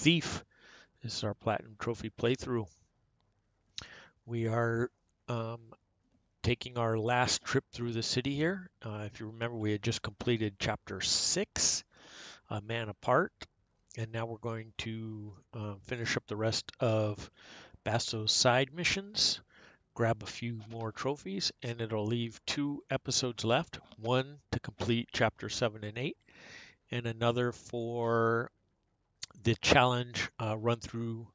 Thief. This is our Platinum Trophy playthrough. We are taking our last trip through the city here. If you remember, we had just completed Chapter 6, A Man Apart, and now we're going to finish up the rest of Basso's side missions, grab a few more trophies, and it'll leave 2 episodes left, one to complete Chapter 7 and 8, and another for the challenge run through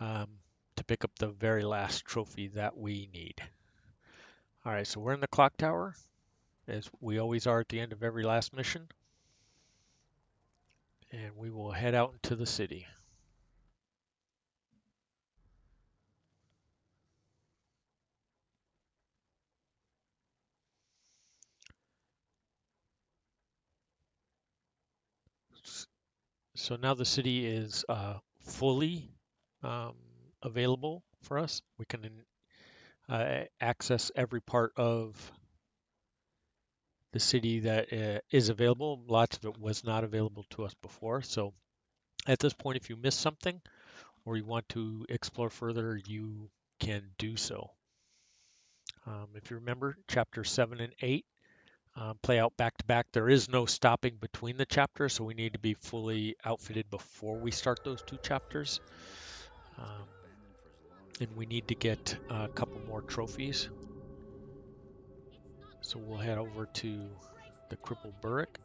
to pick up the very last trophy that we need. All right, so we're in the clock tower, as we always are at the end of every last mission, and we will head out into the city. So now the city is fully available for us. We can access every part of the city that is available. Lots of it was not available to us before. So at this point, if you miss something or you want to explore further, you can do so. If you remember, Chapter 7 and 8 play out back to back. There is no stopping between the chapters, so we need to be fully outfitted before we start those 2 chapters. And we need to get a couple more trophies. So we'll head over to the Crippled Burrick.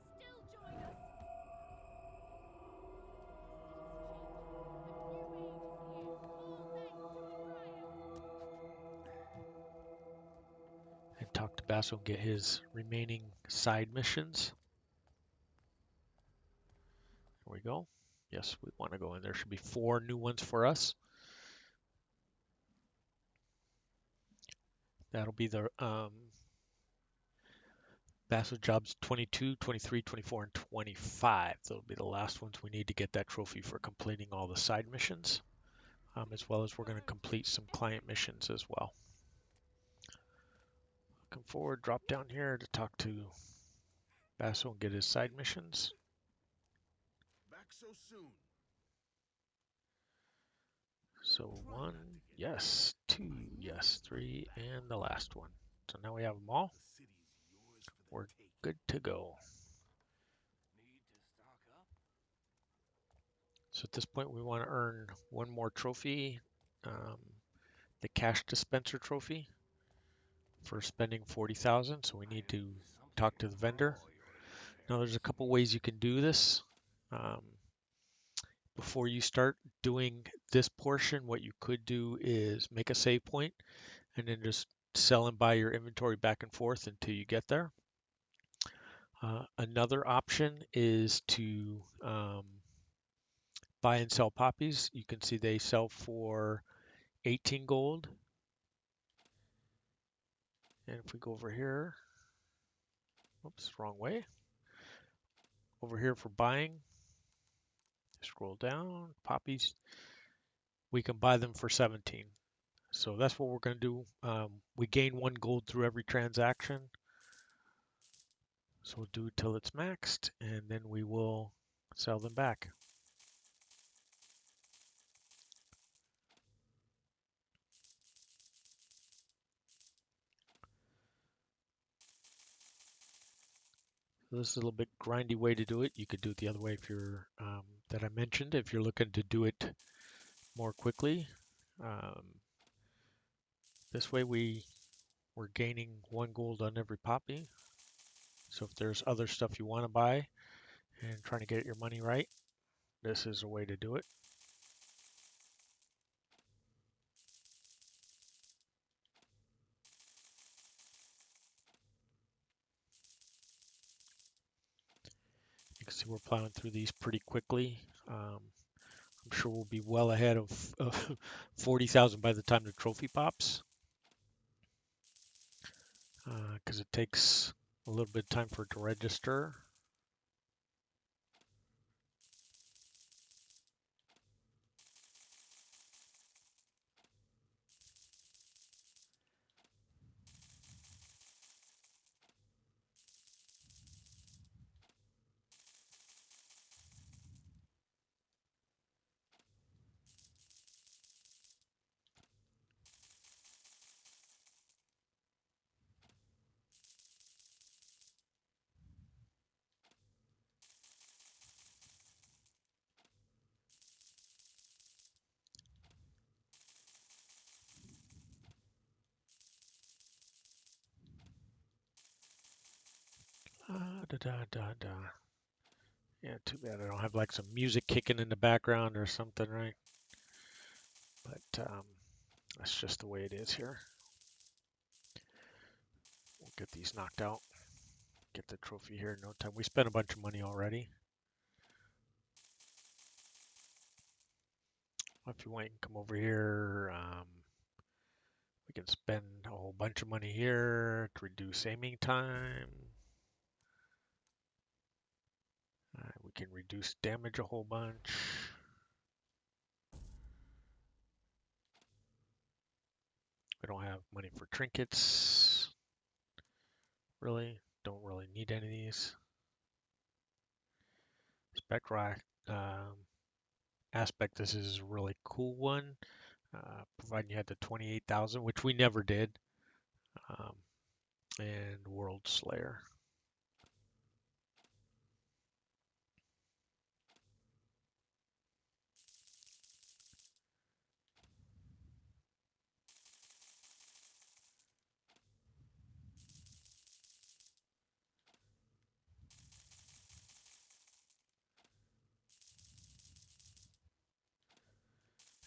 And talk to Basso and get his remaining side missions. There we go. Yes, we want to go in. There should be 4 new ones for us. That'll be the Basso jobs 22, 23, 24, and 25. They'll be the last ones we need to get that trophy for completing all the side missions, as well as we're going to complete some client missions as well. Looking forward, drop down here to talk to Basso and get his side missions. Back so soon. So 1, yes, 2, yes, 3, and the last one. So now we have them all. We're good to go. So at this point, we want to earn 1 more trophy, the Cache Dispenser trophy, for spending 40,000. So we need to talk to the vendor. Now there's a couple ways you can do this. Before you start doing this portion, what you could do is make a save point and then just sell and buy your inventory back and forth until you get there. Another option is to buy and sell poppies. You can see they sell for 18 gold. And if we go over here, oops, wrong way. Over here for buying, scroll down, poppies, we can buy them for 17. So that's what we're going to do. We gain 1 gold through every transaction. So we'll do it till it's maxed, and then we will sell them back. So this is a little bit grindy way to do it. You could do it the other way if you're, that I mentioned, if you're looking to do it more quickly. This way we're gaining 1 gold on every poppy. So if there's other stuff you want to buy and trying to get your money right, this is a way to do it. You can see we're plowing through these pretty quickly. I'm sure we'll be well ahead of 40,000 by the time the trophy pops, because it takes a little bit of time for it to register. da da da da. Yeah, too bad I don't have like some music kicking in the background or something, right? But that's just the way it is here. We'll get these knocked out. Get the trophy here in no time. We spent a bunch of money already. If you want, you can come over here. We can spend a whole bunch of money here to reduce aiming time. We can reduce damage a whole bunch. We don't have money for trinkets. Really, don't really need any of these. Spectra aspect, this is a really cool one. Providing you had the 28,000, which we never did. Um, and World Slayer.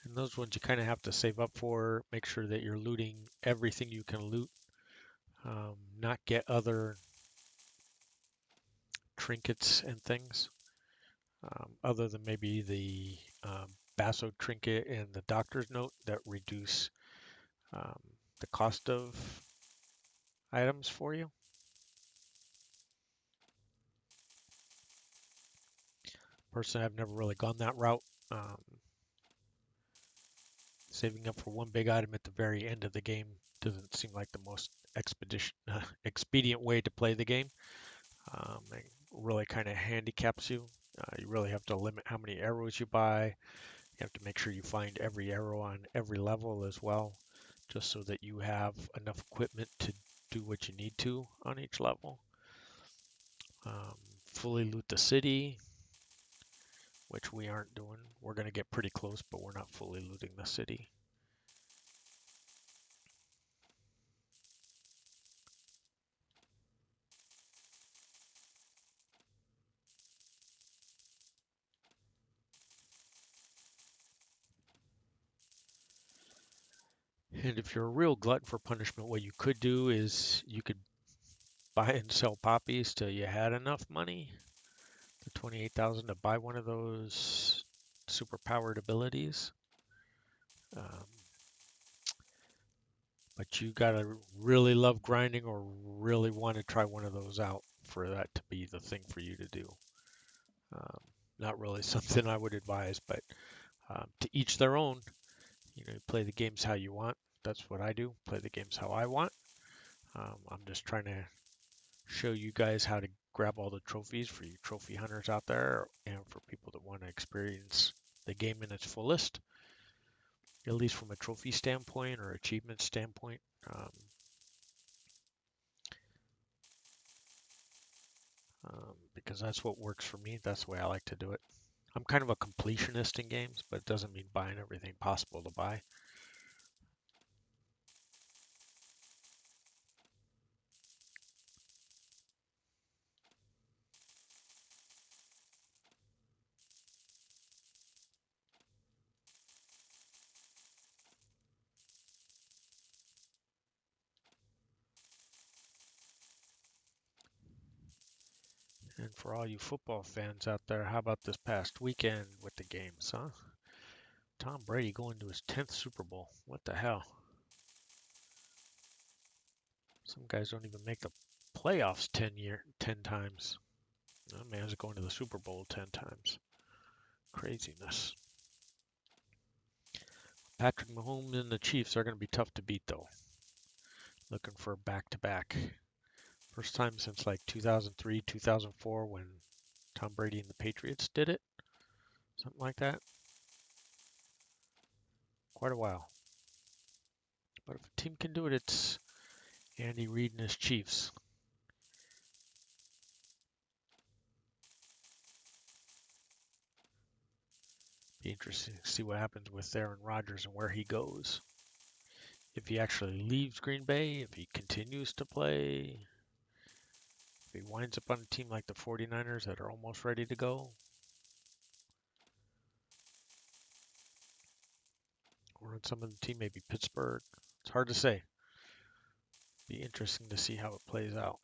And those ones you kind of have to save up for. Make sure that you're looting everything you can loot. Not get other trinkets and things. Other than maybe the Basso trinket and the doctor's note that reduce um, the cost of items for you. Personally, I've never really gone that route. Saving up for one big item at the very end of the game doesn't seem like the most expedient way to play the game. It really kind of handicaps you. You really have to limit how many arrows you buy. You have to make sure you find every arrow on every level as well, just so that you have enough equipment to do what you need to on each level. Fully loot the city, which we aren't doing. We're going to get pretty close, but we're not fully looting the city. And if you're a real glutton for punishment, what you could do is you could buy and sell poppies till you had enough money, the 28,000 to buy one of those super powered abilities. Um, but you gotta really love grinding or really want to try one of those out for that to be the thing for you to do. Um, Not really something I would advise, but to each their own. You play the games how you want. That's what I do. Play the games how I want. I'm just trying to show you guys how to grab all the trophies for you trophy hunters out there and for people that want to experience the game in its fullest, at least from a trophy standpoint or achievement standpoint. Because that's what works for me. That's the way I like to do it. I'm kind of a completionist in games, but it doesn't mean buying everything possible to buy. And for all you football fans out there, how about this past weekend with the games, huh? Tom Brady going to his 10th Super Bowl. What the hell? Some guys don't even make the playoffs 10 times. That man's going to the Super Bowl 10 times. Craziness. Patrick Mahomes and the Chiefs are going to be tough to beat, though. Looking for a back-to-back. First time since like 2003, 2004 when Tom Brady and the Patriots did it. Something like that. Quite a while. But if a team can do it, it's Andy Reid and his Chiefs. Be interesting to see what happens with Aaron Rodgers and where he goes. If he actually leaves Green Bay, if he continues to play, If he winds up on a team like the 49ers that are almost ready to go, or on some of the team, maybe Pittsburgh, it's hard to say. Be interesting to see how it plays out.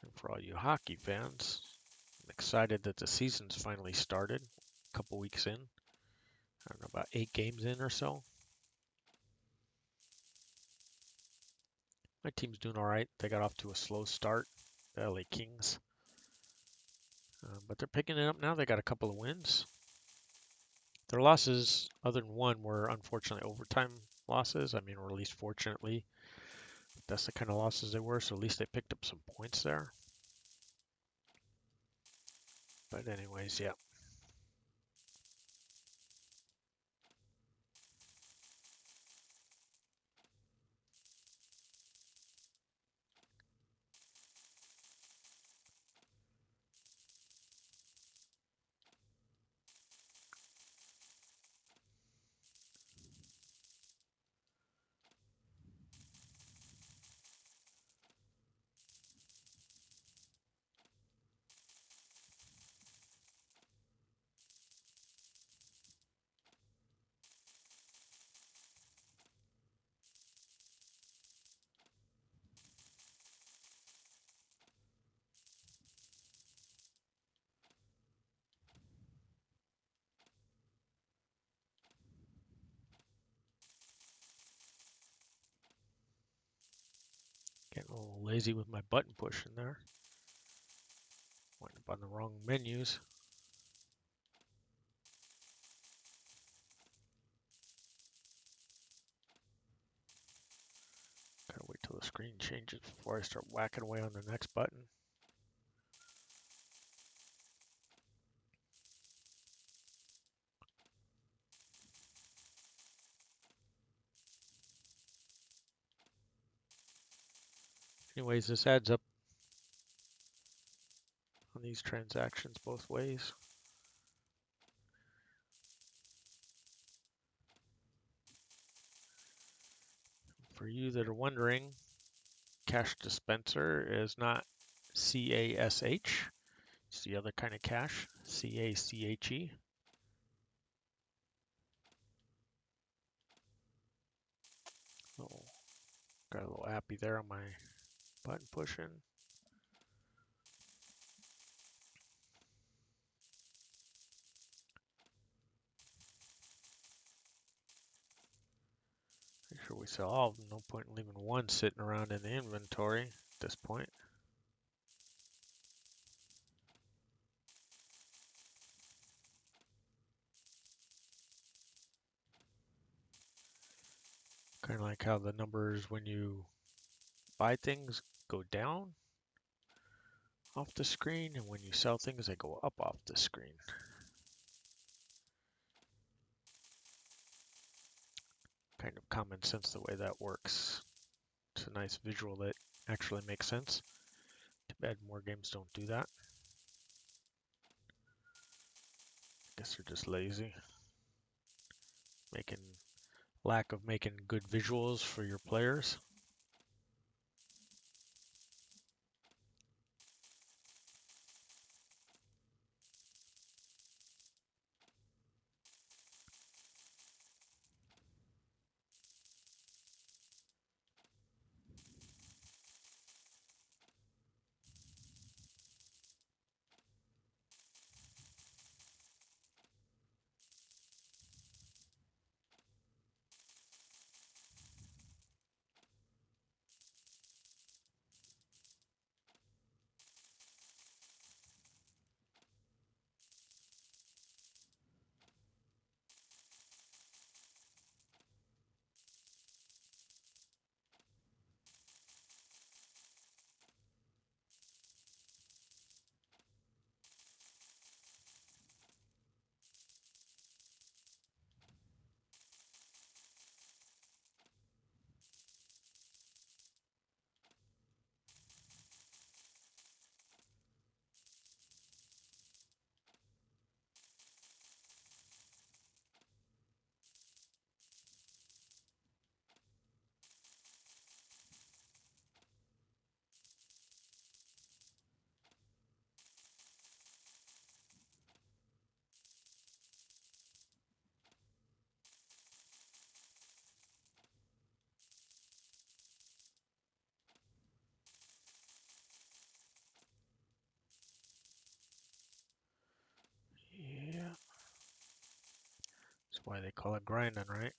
And for all you hockey fans, I'm excited that the season's finally started. A couple weeks in, I don't know, about 8 games in or so. My team's doing all right. They got off to a slow start, the LA Kings. But they're picking it up now. They got a couple of wins. Their losses, other than one, were unfortunately overtime losses. I mean, or at least fortunately, that's the kind of losses they were. So at least they picked up some points there. But anyways, yeah. Getting a little lazy with my button push in there. Went up on the wrong menus. Gotta wait till the screen changes before I start whacking away on the next button. Anyways, this adds up on these transactions both ways. For you that are wondering, Cache Dispenser is not C-A-S-H. It's the other kind of cache, C-A-C-H-E. Oh, got a little appy there on my button pushing. Make sure we sell all of them. No point in leaving one sitting around in the inventory at this point. Kind of like how the numbers when you buy things go down off the screen, and when you sell things, they go up off the screen. Kind of common sense the way that works. It's a nice visual that actually makes sense. Too bad more games don't do that. Guess they're just lazy. Lack of making good visuals for your players. why they call it grinding, right?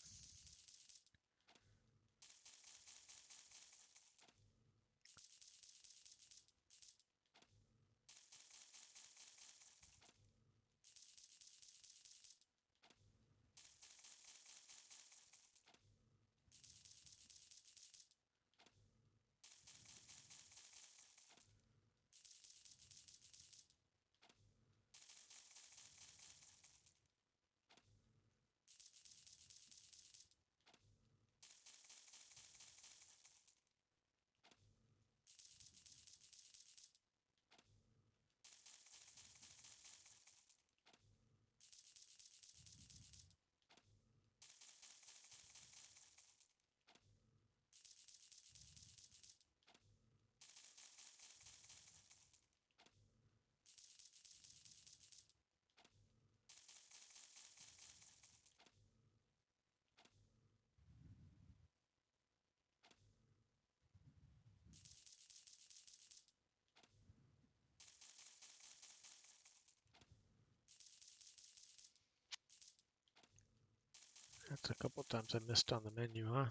That's a couple times I missed on the menu, huh?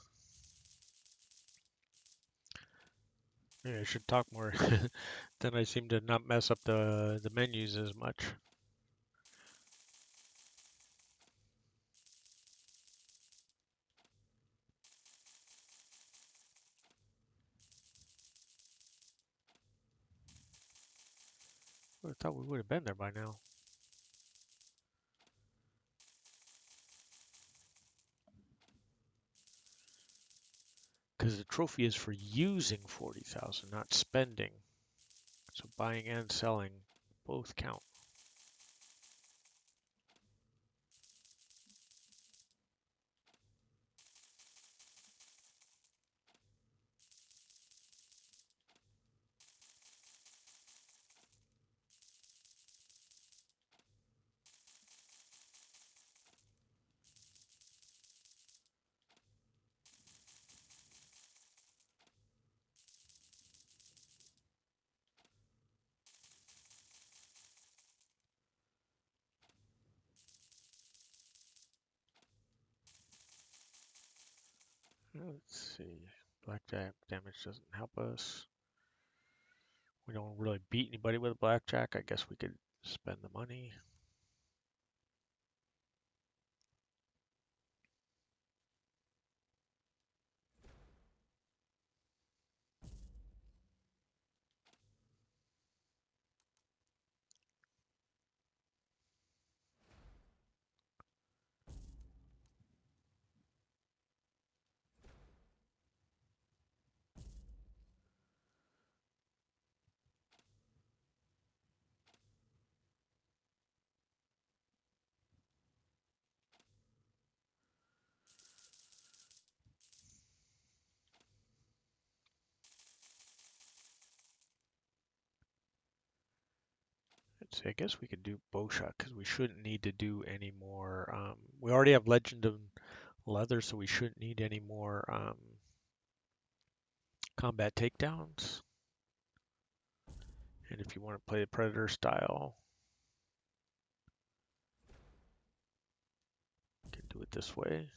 Maybe I should talk more. Then I seem to not mess up the menus as much. I thought we would have been there by now. Because the trophy is for using 40,000, not spending. So buying and selling both count. Let's see. Blackjack damage doesn't help us. We don't really beat anybody with a blackjack. I guess we could spend the money. Let's see, I guess we could do bow shot because we shouldn't need to do any more. We already have Legend of Leather, so we shouldn't need any more combat takedowns. And if you want to play the Predator style, you can do it this way.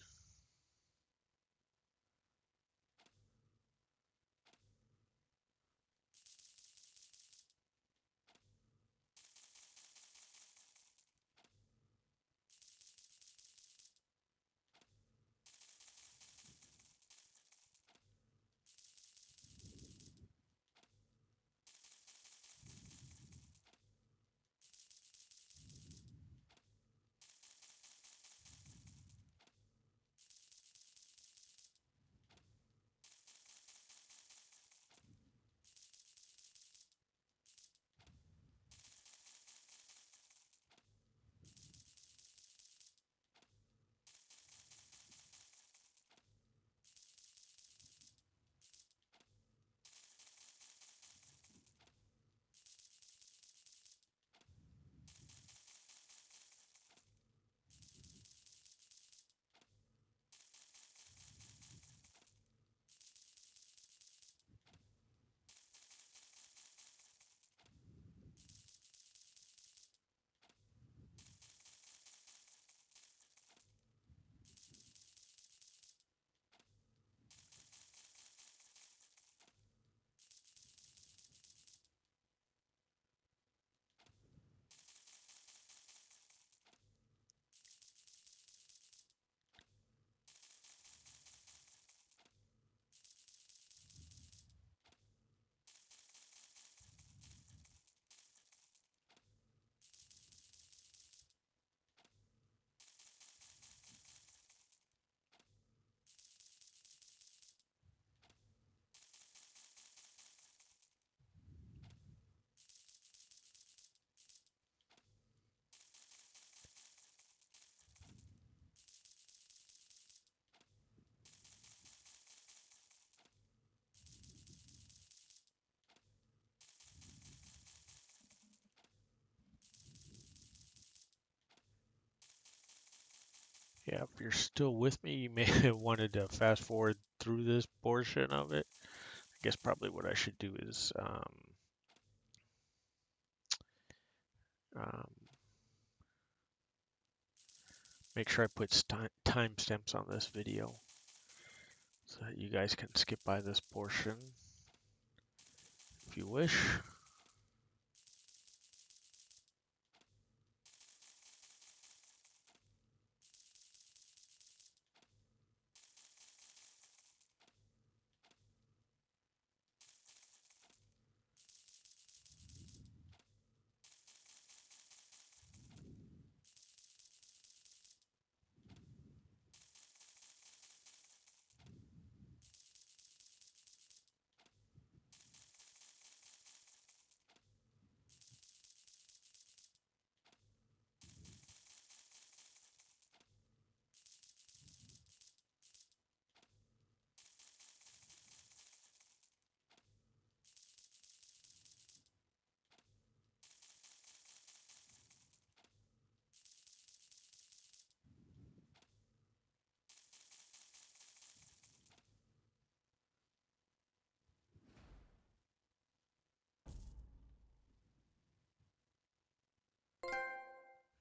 Yeah, if you're still with me, you may have wanted to fast forward through this portion of it. I guess probably what I should do is um, make sure I put timestamps on this video so that you guys can skip by this portion if you wish.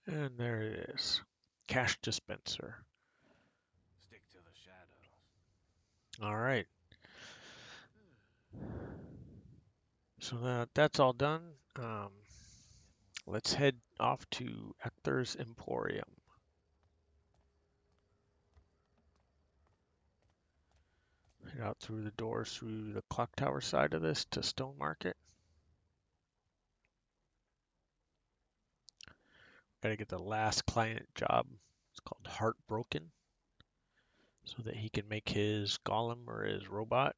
And there it is. Cache Dispenser. Stick to the shadows. All right. So that's all done. Let's head off to Ector's Emporium. Head out through the doors through the clock tower side of this to Stone Market. Got to get the last client job. It's called Heartbroken, so that he can make his golem or his robot.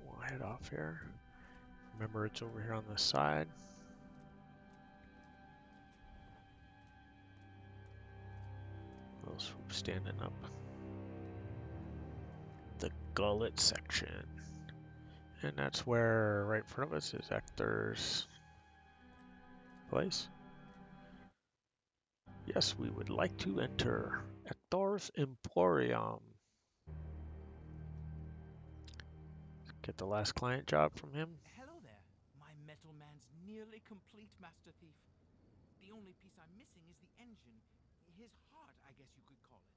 We'll head off here. Remember, it's over here on the side. Those standing up. The gullet section. And that's where, right in front of us, is Ector's place. Yes, we would like to enter Ector's Emporium. Get the last client job from him. Hello there. My metal man's nearly complete, Master Thief. The only piece I'm missing is the engine. His heart, I guess you could call it.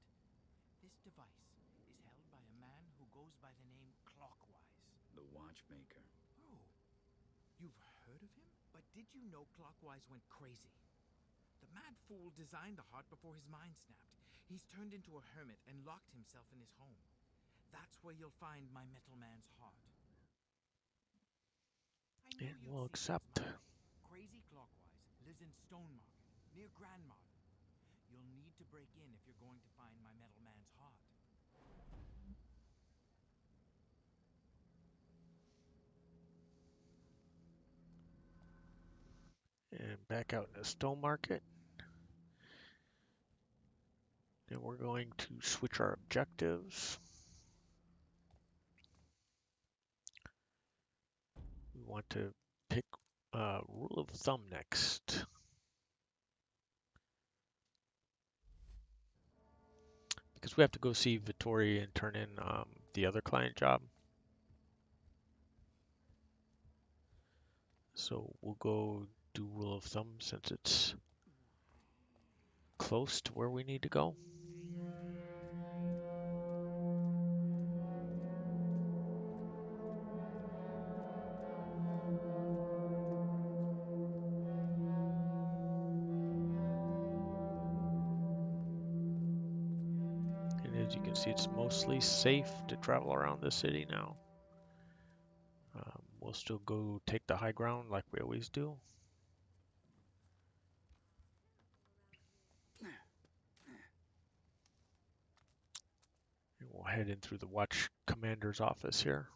This device is held by a man who goes by the name Clockwise. The watchmaker. Oh, you've heard of him? But did you know Clockwise went crazy? The mad fool designed the heart before his mind snapped. He's turned into a hermit and locked himself in his home. That's where you'll find my metal man's heart. I knew And you'd we'll see what's accept. my way. Crazy Clockwise lives in Stone Market, near Grand Market. You'll need to break in if you're going to find my metal man's heart. And back out in the Stone Market. And we're going to switch our objectives. We want to pick rule of thumb next. Because we have to go see Vittori and turn in the other client job. So we'll go do rule of thumb since it's close to where we need to go. It As you can see, it's mostly safe to travel around the city now. We'll still go take the high ground like we always do. And we'll head in through the watch commander's office here.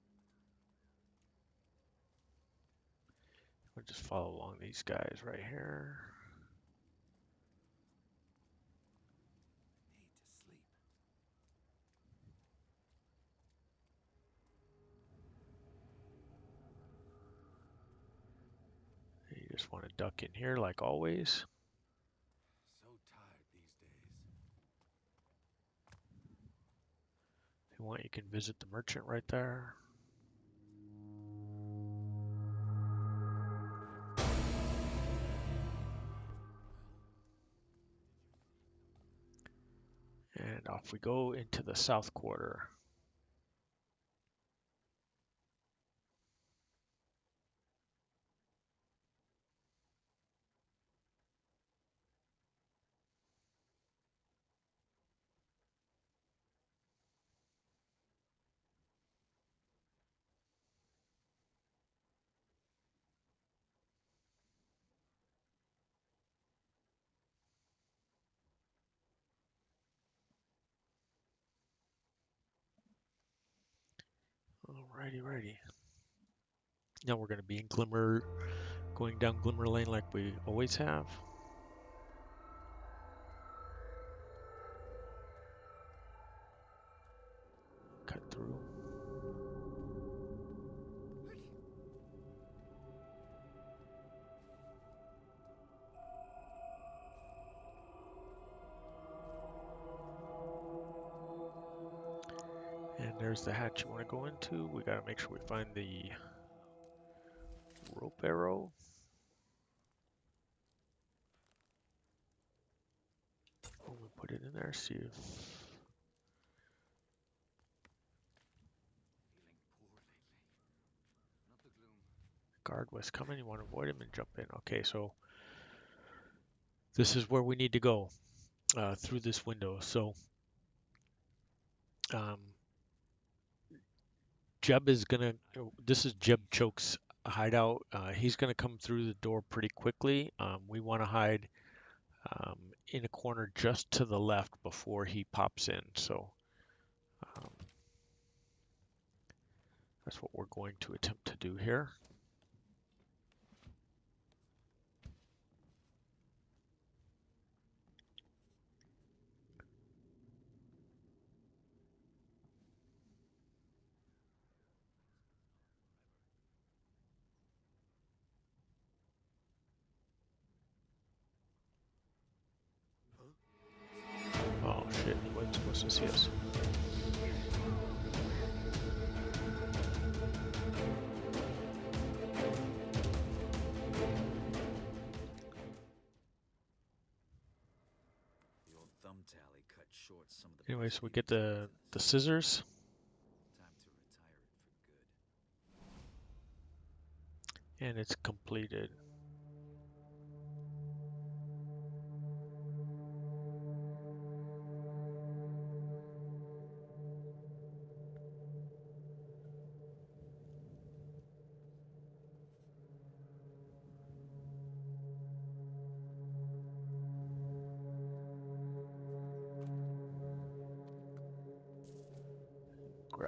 Weather's turning. We'll just follow along these guys right here. Need to sleep. You just want to duck in here like always. So tired these days. If you want, you can visit the merchant right there. And off we go into the south quarter. Alrighty. Now we're going to be in Glimmer, going down Glimmer Lane like we always have. Cut through. And there's the hatch you want to go into. We got to make sure we find the rope arrow. Oh, we put it in there, see if Feeling poor lately. Not the gloom. guard was coming. You want to avoid him and jump in. Okay, so this is where we need to go, through this window. So Jeb is gonna, this is Jeb Choke's hideout. He's gonna come through the door pretty quickly. We want to hide in a corner just to the left before he pops in. So um, that's what we're going to attempt to do here. Oh shit, he wasn't supposed to see us. The old thumb tally cut short some of the. Anyway, so we get the scissors. Time to retire it for good. And it's completed.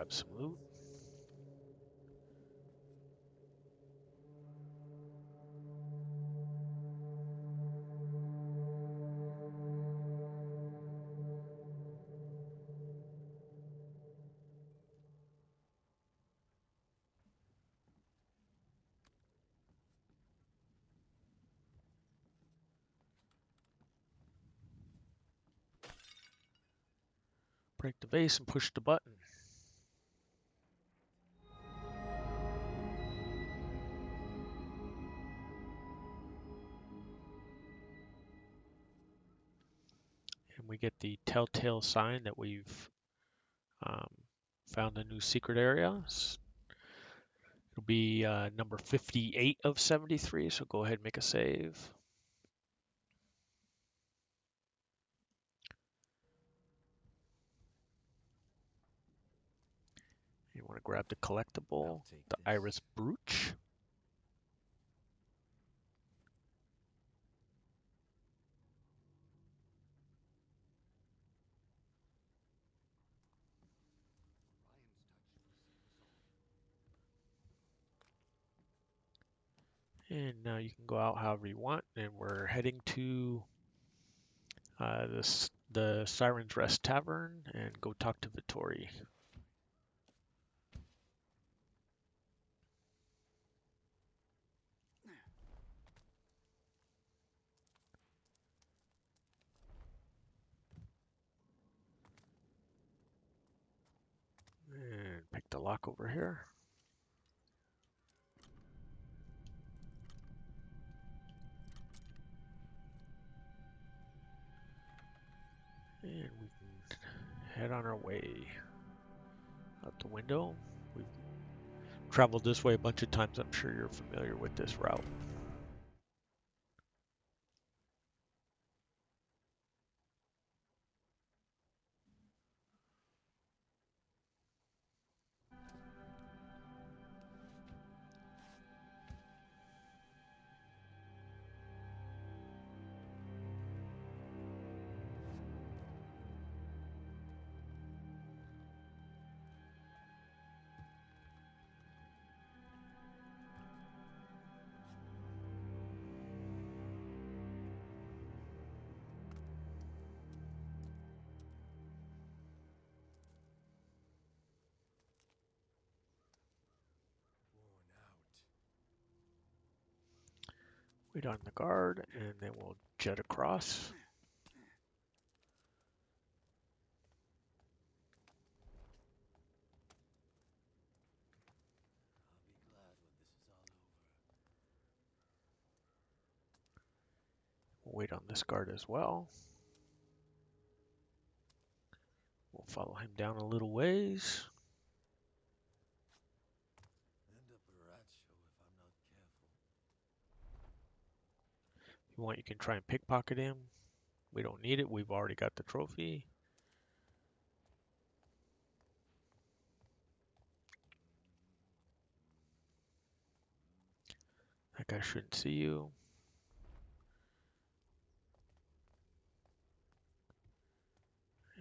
grab some loot. Break the vase and push the button. And we get the telltale sign that we've um, found a new secret area. It'll be number 58 of 73, so go ahead and make a save. You want to grab the collectible, the iris brooch. And now you can go out however you want, and we're heading to the Siren's Rest Tavern and go talk to Vittori. And pick the lock over here. And we can head on our way out the window. We've traveled this way a bunch of times. I'm sure you're familiar with this route. Wait on the guard, and then we'll jet across. We'll wait on this guard as well. We'll follow him down a little ways. If you want, you can try and pickpocket him. We don't need it. We've already got the trophy. That guy shouldn't see you.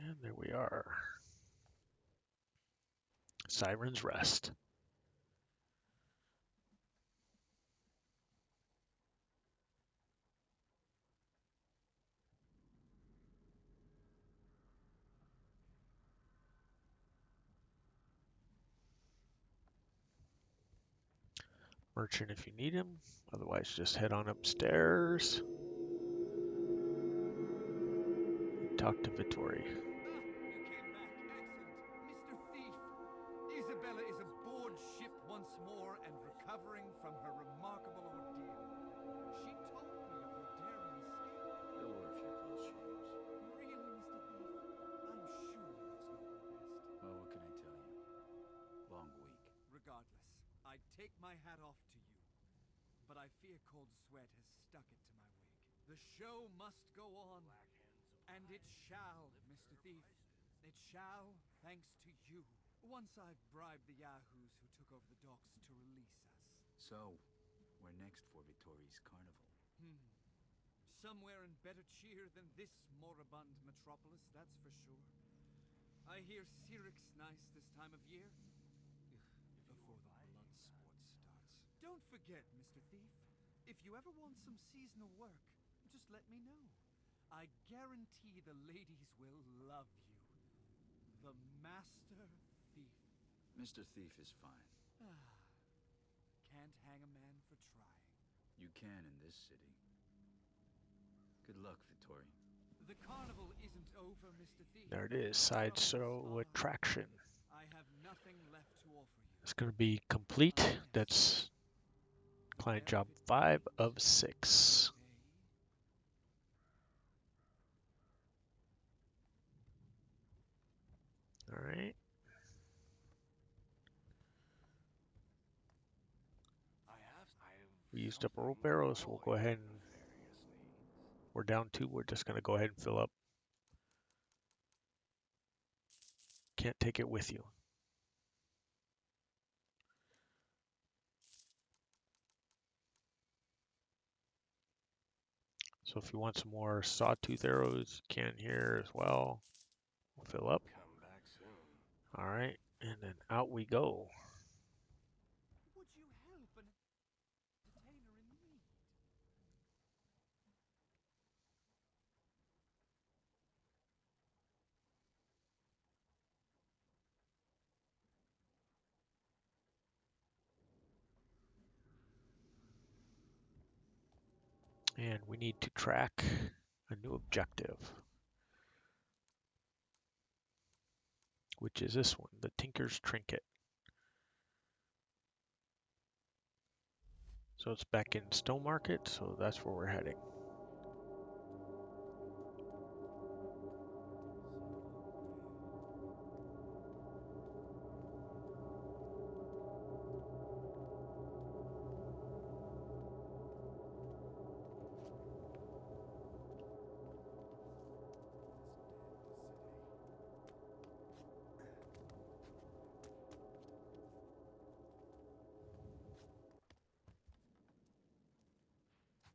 And there we are. Siren's Rest. Merchant if you need him. Otherwise, just head on upstairs. Talk to Vittori. You came back. Excellent. Mr. Thief, Isabella is aboard ship once more and recovering from her remarkable ordeal. She told me of your daring escape. There were a few close shaves. Really, Mr. Thief? I'm sure that's not your best. Well, what can I tell you? Long week. Regardless, I take my hat off to you. But I fear cold sweat has stuck it to my wig. The show must go on. And it shall, Mr. Thief. It shall, thanks to you. Once I've bribed the yahoos who took over the docks to release us. So, we're next for Vittori's carnival. Somewhere in better cheer than this moribund metropolis, that's for sure. I hear Siric's nice this time of year. Before the blood sport starts. Don't forget, Mr. Thief. If you ever want some seasonal work, just let me know. I guarantee the ladies will love you. The Master Thief. Mr. Thief is fine. Can't hang a man for trying. You can in this city. Good luck, Vittori. The carnival isn't over, Mr. Thief. There it is, The side troubles show are. attraction. I have nothing left to offer you. It's going to be complete. That's client job 5 of 6. All right. We used up our rope arrows, so we'll go ahead and we're down 2. We're just going to go ahead and fill up. Can't take it with you. So if you want some more sawtooth arrows, you can here as well. We'll fill up. Come back soon. All right, and then out we go. Would you help an entertainer in need? And we need to track a new objective, which is this one, the Tinker's Trinket. So it's back in Stone Market, so that's where we're heading.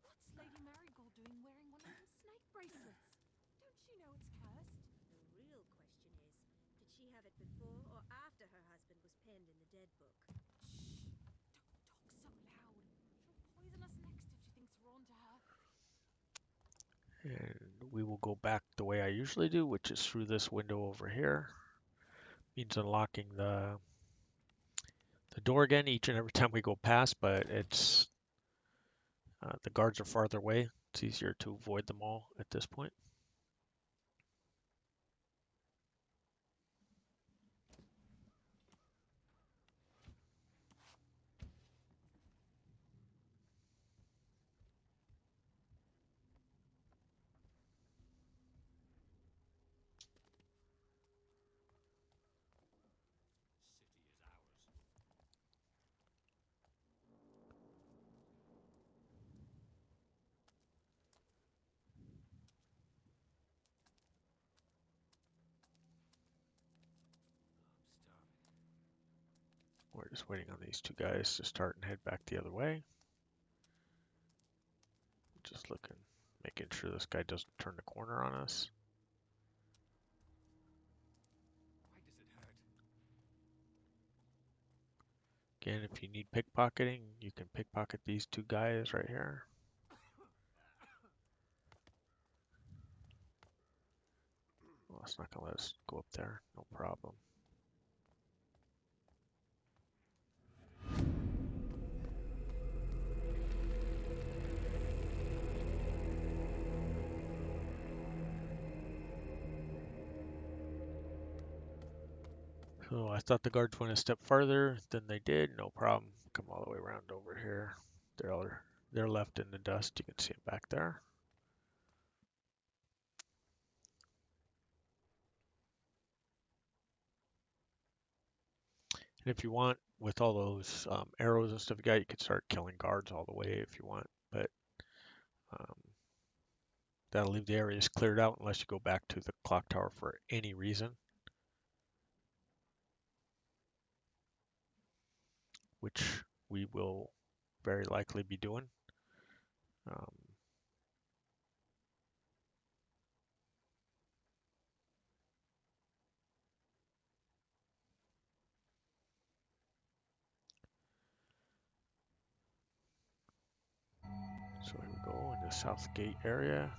What's Lady Marigold doing wearing one of them snake bracelets? Don't she know it's cursed? The real question is, did she have it before or after her husband was penned in the dead book? Shh! Don't talk so loud. She'll poison us next if she thinks we're on to her. And we will go back the way I usually do, which is through this window over here. Means unlocking the door again each and every time we go past, but it's the guards are farther away. It's easier to avoid them all at this point. We're just waiting on these two guys to start and head back the other way. Just looking, making sure this guy doesn't turn the corner on us. Why does it hurt? Again, if you need pickpocketing, you can pickpocket these two guys right here. Well, it's not going to let us go up there. No problem. So I thought the guards went a step farther than they did. No problem. Come all the way around over here. They're left in the dust. You can see them back there. And if you want, with all those arrows and stuff you got, you could start killing guards all the way if you want. But um, that'll leave the areas cleared out unless you go back to the clock tower for any reason, which we will very likely be doing. Go in the south gate area.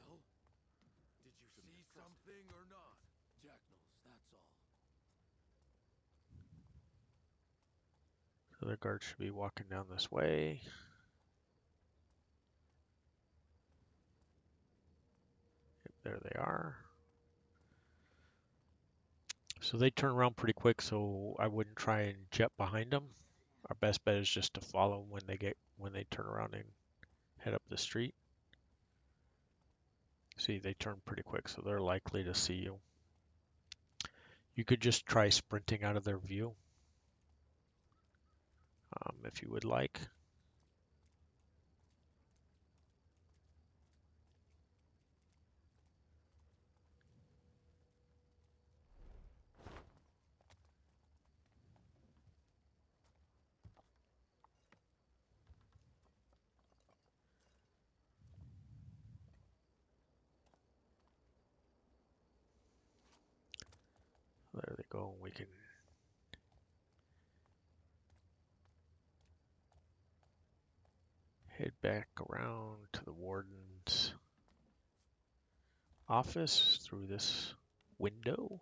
Well, did you see something or not? Jack knows, that's all. The other guards should be walking down this way. Yep, there they are. So they turn around pretty quick, so I wouldn't try and jet behind them. Our best bet is just to follow when they turn around and head up the street. See, they turn pretty quick, so they're likely to see you. You could just try sprinting out of their view, if you would like. There they go. We can head back around to the warden's office through this window.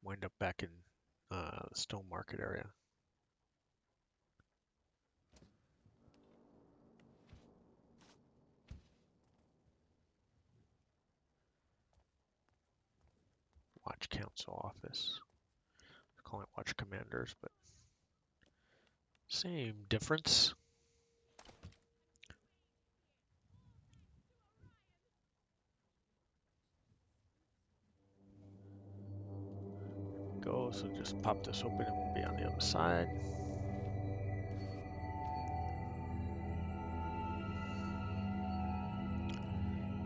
Wind up back in the Stone Market area. Watch Council office. Call it Watch Commanders, but same difference. Go, so just pop this open and we'll be on the other side.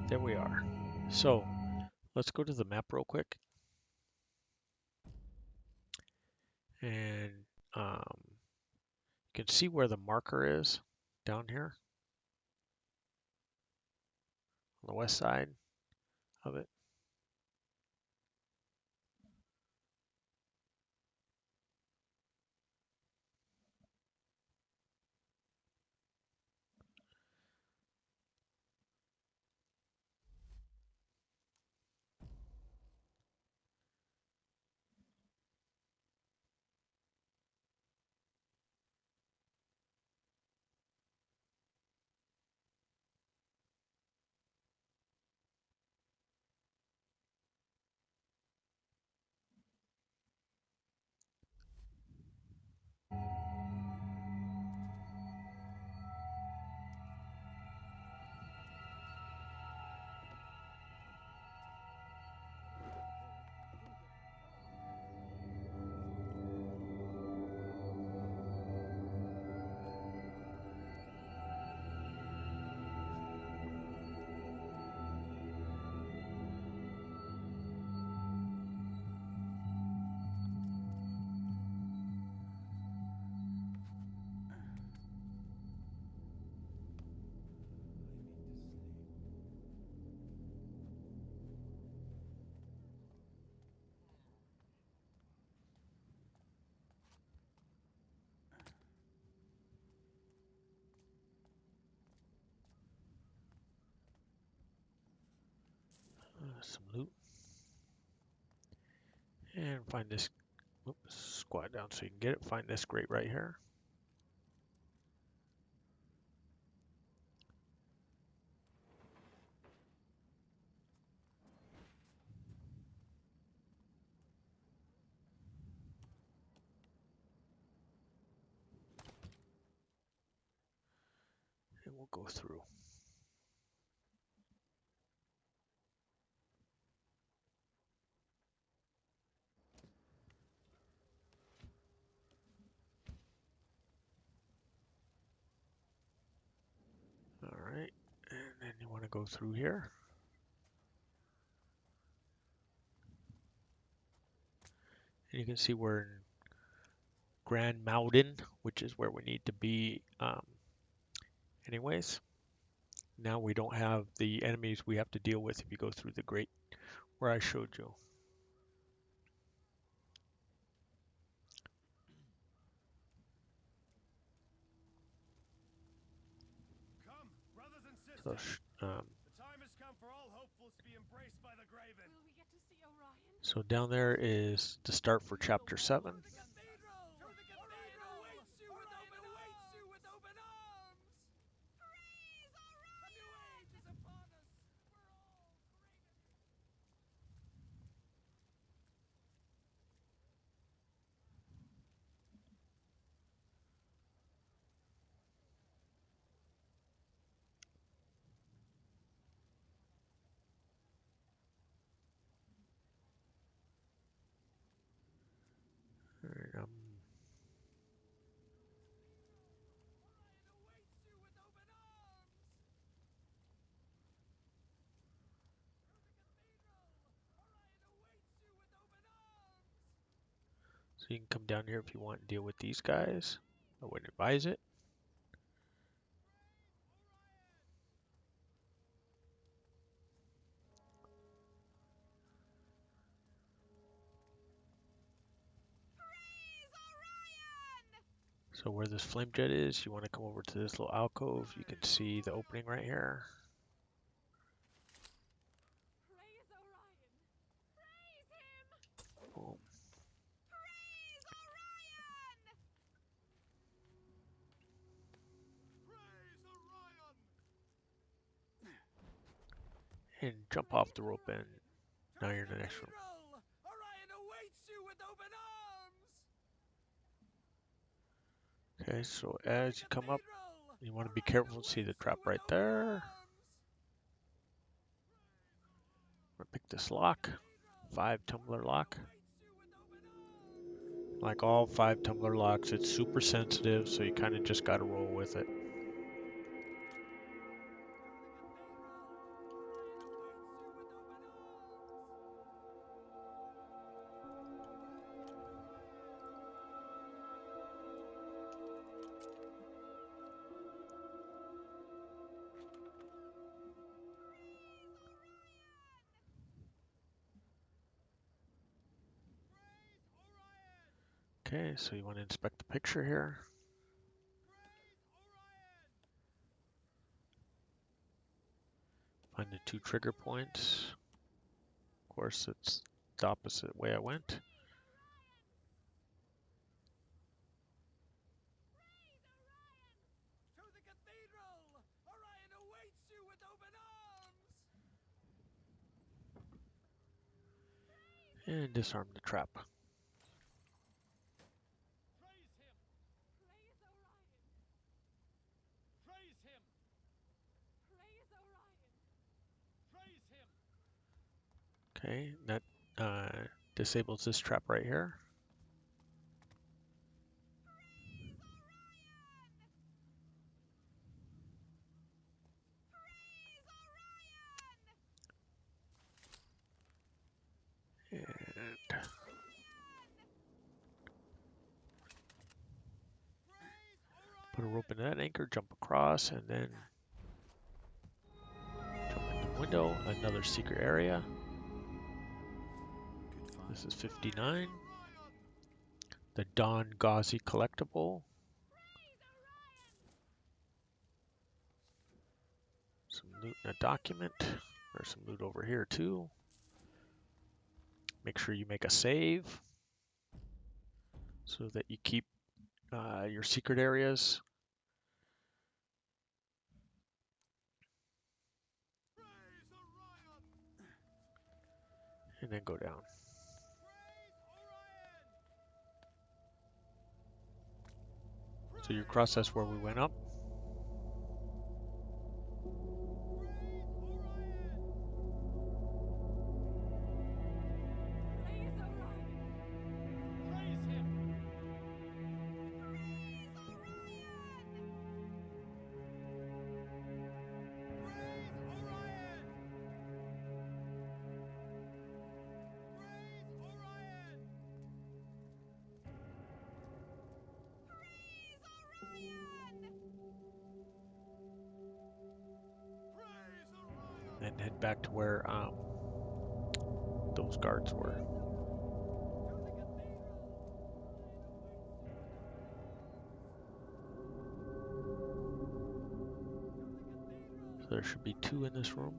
There we are. So let's go to the map real quick. And you can see where the marker is down here on the west side of it. Some loot. And find this, oops, squat down so you can get it. Find this grate right here. And we'll go through. All right, and then you want to go through here. And you can see we're in Grand Mountain, which is where we need to be anyways. Now we don't have the enemies we have to deal with if you go through the grate where I showed you. Come, brothers and So, sisters. The time has come for all hopefuls to be embraced by the Graven. Will we get to see Orion? so down there is the start for chapter 7. To the cathedral! Orion awaits you with open arms! Praise Orion! A new age is upon us! We're all Graven! Alright, Orion awaits you with open arms! To the cathedral! Orion awaits you with open arms! so you can come down here if you want and deal with these guys. I wouldn't advise it. Praise Orion! So where this flame jet is, you want to come over to this little alcove. You can see the opening right here. Praise Orion! Praise him! Boom. Praise Orion! Praise Orion! And jump off the rope and now you're in the next room. Cathedral! Orion awaits you with open arms! Okay, so as you come up, you want to be careful to see the trap right there. I'm gonna pick this lock, 5 tumbler lock. Like all 5 tumbler locks, it's super sensitive, so you kind of just got to roll with it. Okay, so you want to inspect the picture here. Find the 2 trigger points. Of course, it's the opposite way I went. To the cathedral! Orion awaits you with open arms! And disarm the trap. Praise him! Praise Orion! Praise him! Praise Orion! Praise him! Okay, that disables this trap right here. And put a rope into that anchor, jump across, and then jump into the window. Another secret area. Good find. This is 59. The Don Gauzy collectible. Some loot in a document. There's some loot over here too. Make sure you make a save so that you keep your secret areas. And then go down. So you cross, that's where we went up. Praise Orion! Praise him! Praise Orion! Praise Orion! Praise Orion! and head back to where those guards were. So there should be 2 in this room.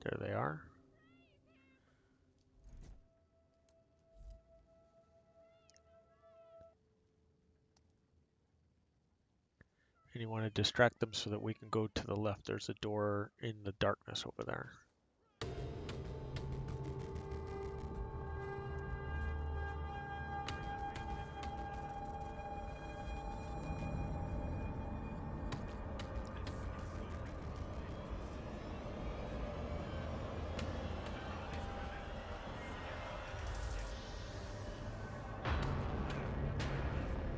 There they are. And you want to distract them so that we can go to the left. There's a door in the darkness over there.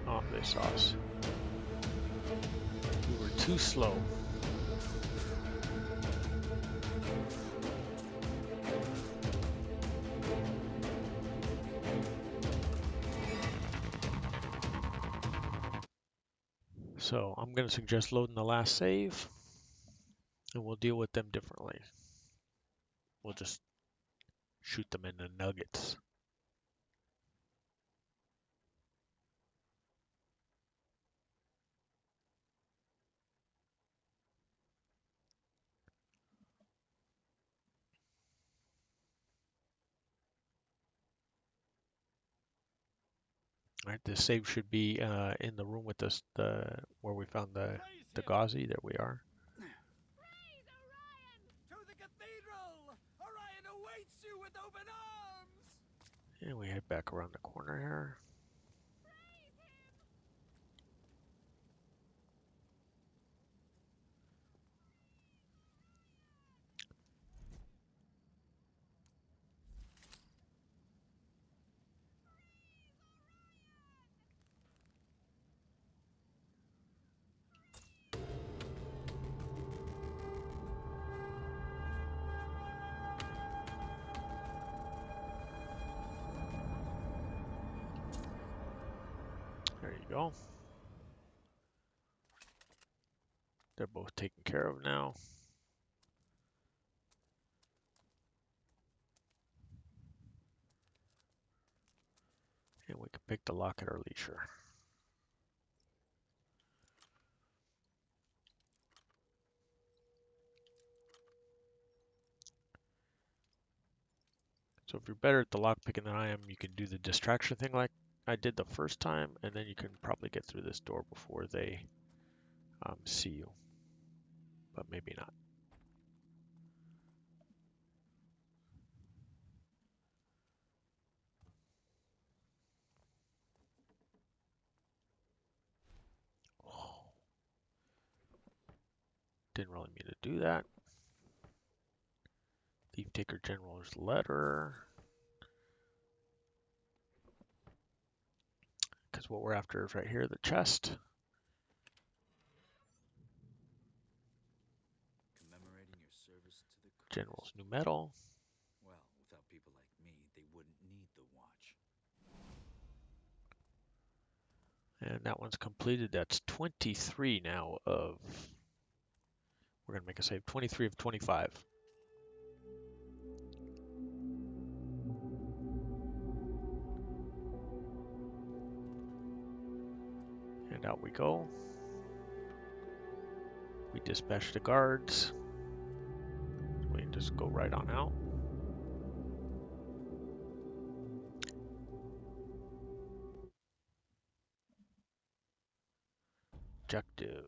Oh, they saw us. We were too slow. So I'm going to suggest loading the last save, and we'll deal with them differently. We'll just shoot them in the nuggets. All right, this save should be in the room with us, where we found the Gauzy. There we are. Praise Orion! To the cathedral! Orion awaits you with open arms! And we head back around the corner here. There you go. They're both taken care of now. And we can pick the lock at our leisure. So if you're better at the lock picking than I am, you can do the distraction thing like I did the first time, and then you can probably get through this door before they see you. But maybe not. Didn't really mean to do that. Thief Taker General's letter. Because what we're after is right here, the chest. Commemorating your service to the cause. General's new medal. Well, without people like me, they wouldn't need the watch. And that one's completed. That's 23 now of... We're going to make a save. 23 of 25. And out we go. We dispatch the guards. We can just go right on out. Objective.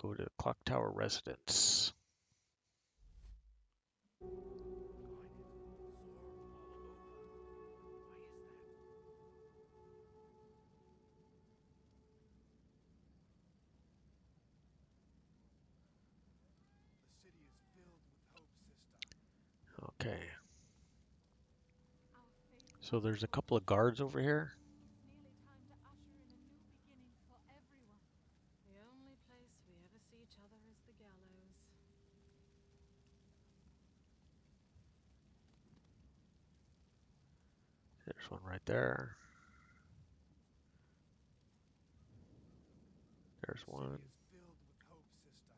Go to the Clock Tower residence. The city is filled with hope, sister. Okay. So there's a couple of guards over here. It's nearly time to usher in a new beginning for everyone. The only place we ever see each other is the gallows. There's one right there. There's The one. city is filled with hope, sister.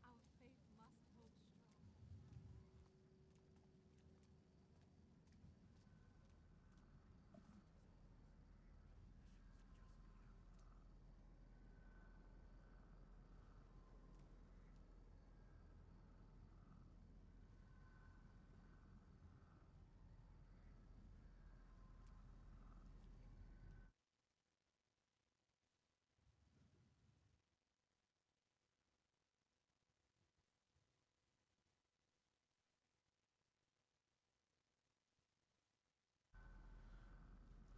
Our faith must hold strong.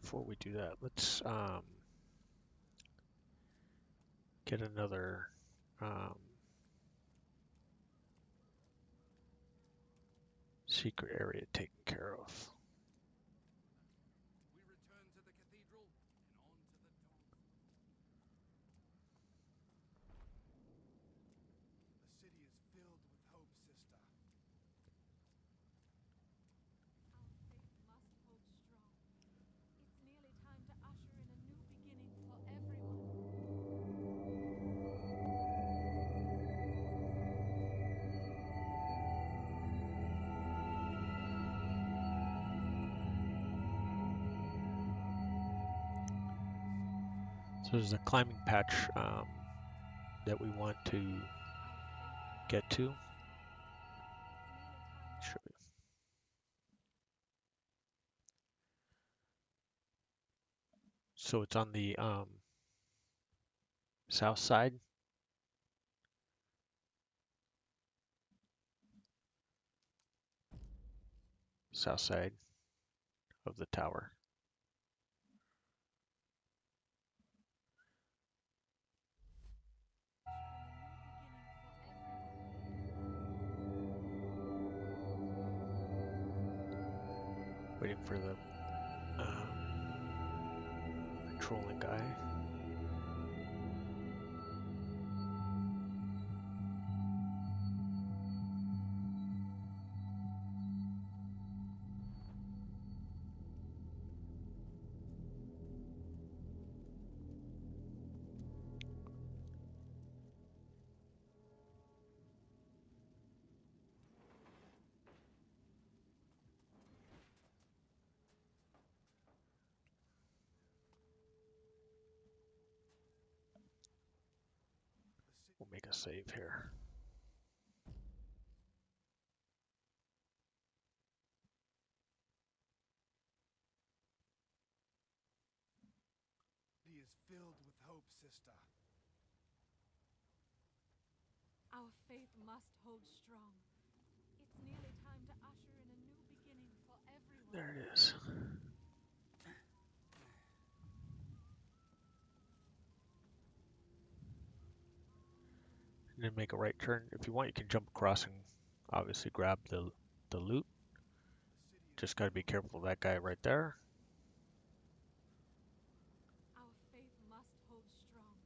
Before we do that, let's get another secret area taken care of. We return to the cathedral and on to the dawn. The city is filled with hope, sister. Our faith must hold strong. It's nearly time to usher in a new beginning for everyone. So there's a climbing patch that we want to Our faith get must to. hold strong. It's nearly time to Sure. So it's on the south side. South side of the tower. Waiting for the patrolling guy. We'll make a save here. The city is filled with hope, sister. Our faith must hold strong. It's nearly time to usher in a new beginning for everyone. There it is. And then make a right turn. If you want, you can jump across and obviously grab the loot. Just got to be careful of that guy right there. Our faith must hold strong.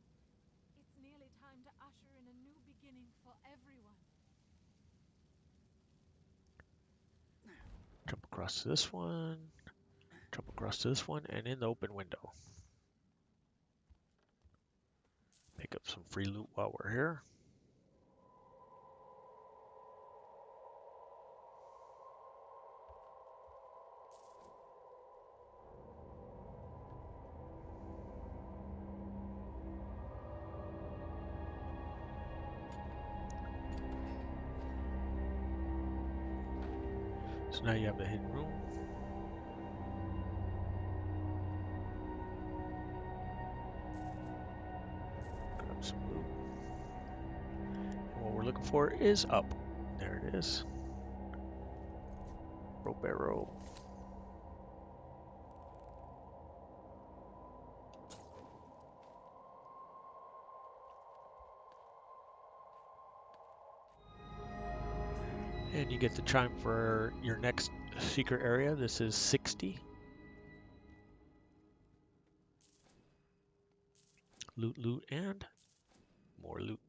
It's nearly time to usher in a new beginning for everyone. Jump across to this one. Jump across to this one and in the open window. Pick up some free loot while we're here. So now you have the hidden room. Grab some loot. And what we're looking for is up. There it is. Rope arrow. And you get the chime for your next secret area. This is 60. Loot, loot, and more loot.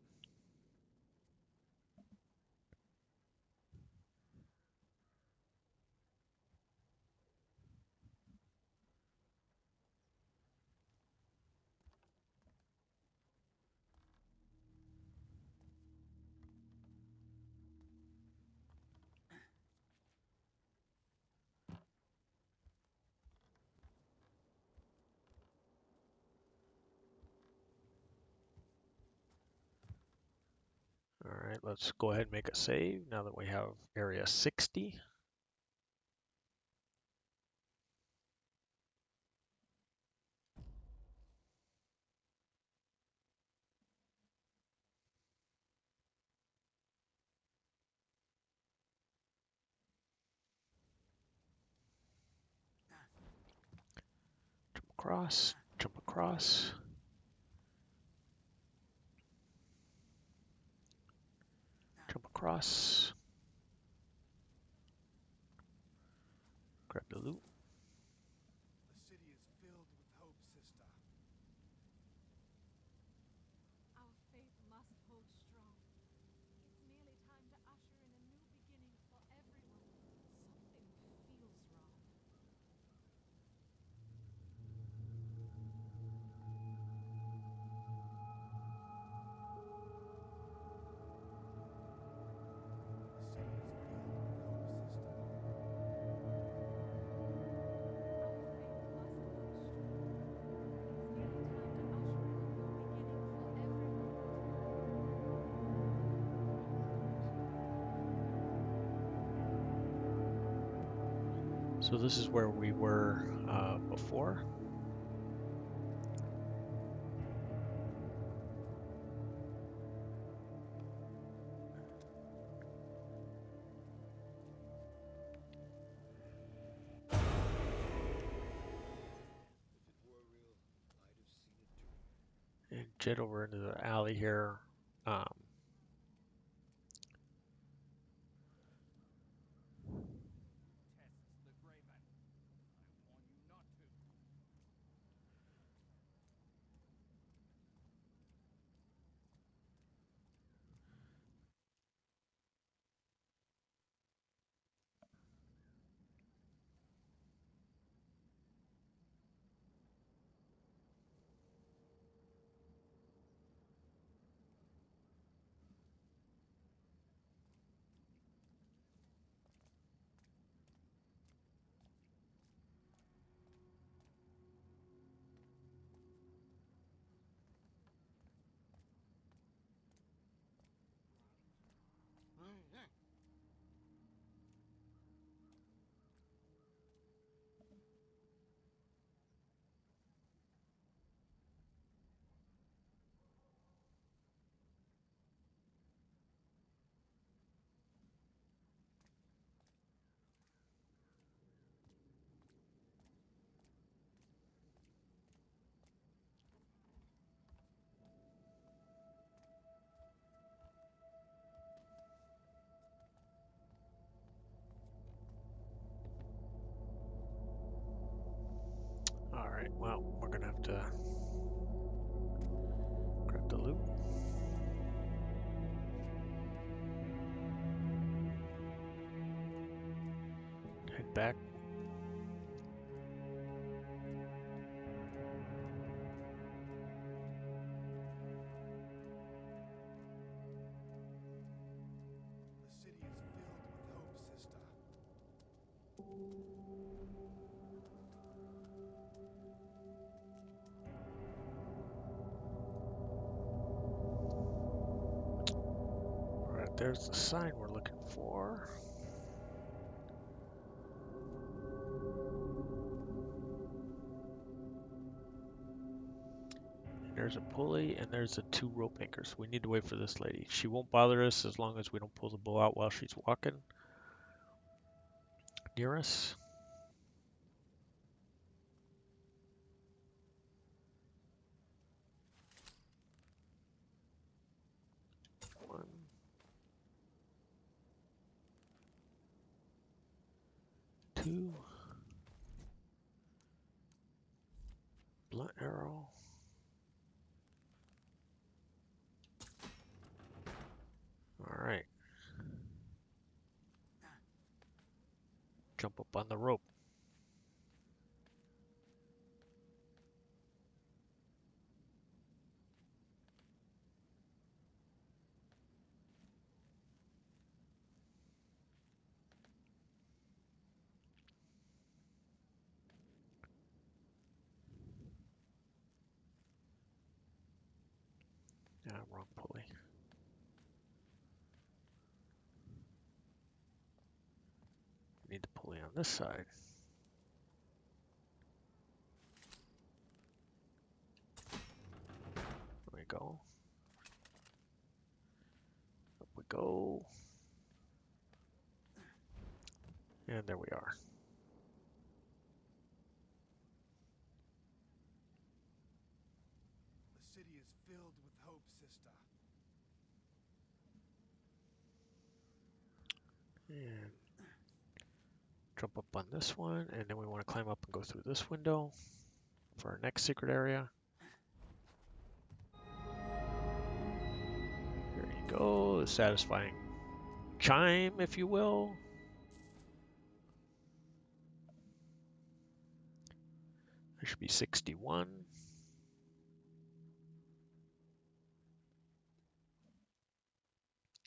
All right, let's go ahead and make a save now that we have area 60. Jump across, jump across. Jump across. Grab the loot. The city is filled with hope, sister. Our faith must hold strong. It's nearly time to usher in a new beginning for everyone. Something feels wrong. The city is filled with hope, sister. Our faith must hold strong. It's nearly time to usher in a new beginning for everyone. So this is where we were before. If it were real, I'd have seen it too. And jet over into the alley here. Tests the Greyman. I warn you not to. All right, well, we're gonna have to grab the loot. Head back. The city is filled with hope, sister. All right, there's the sign we're looking for. There's a pulley and there's the 2 rope anchors. We need to wait for this lady. She won't bother us as long as we don't pull the bow out while she's walking near us. One, two, blunt arrow. All right. Jump up on the rope. Yeah, wrong pulley. this side. There we go. Up we go. And there we are. The city is filled with hope, sister. And jump up on this one, and then we want to climb up and go through this window for our next secret area. There you go, the satisfying chime, if you will. There should be 61.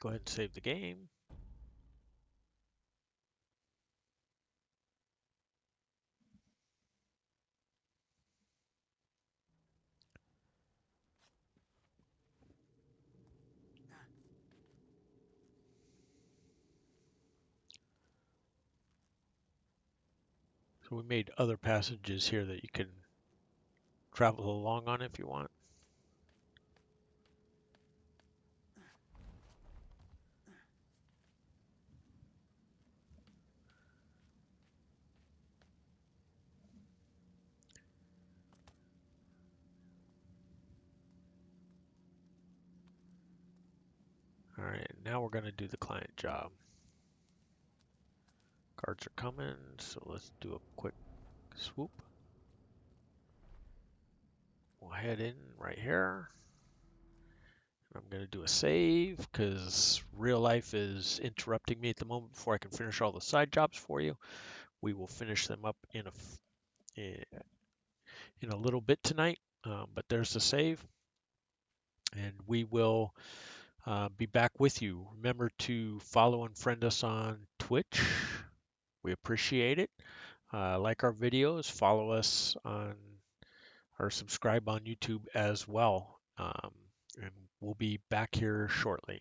Go ahead and save the game. So we made other passages here that you can travel along on if you want. All right, now we're going to do the client job. Cards are coming, so let's do a quick swoop. We'll head in right here. I'm going to do a save because real life is interrupting me at the moment before I can finish all the side jobs for you. We will finish them up in a little bit tonight, but there's the save, and we will be back with you. Remember to follow and friend us on Twitch. We appreciate it. Like our videos, follow us on or subscribe on YouTube as well. And we'll be back here shortly.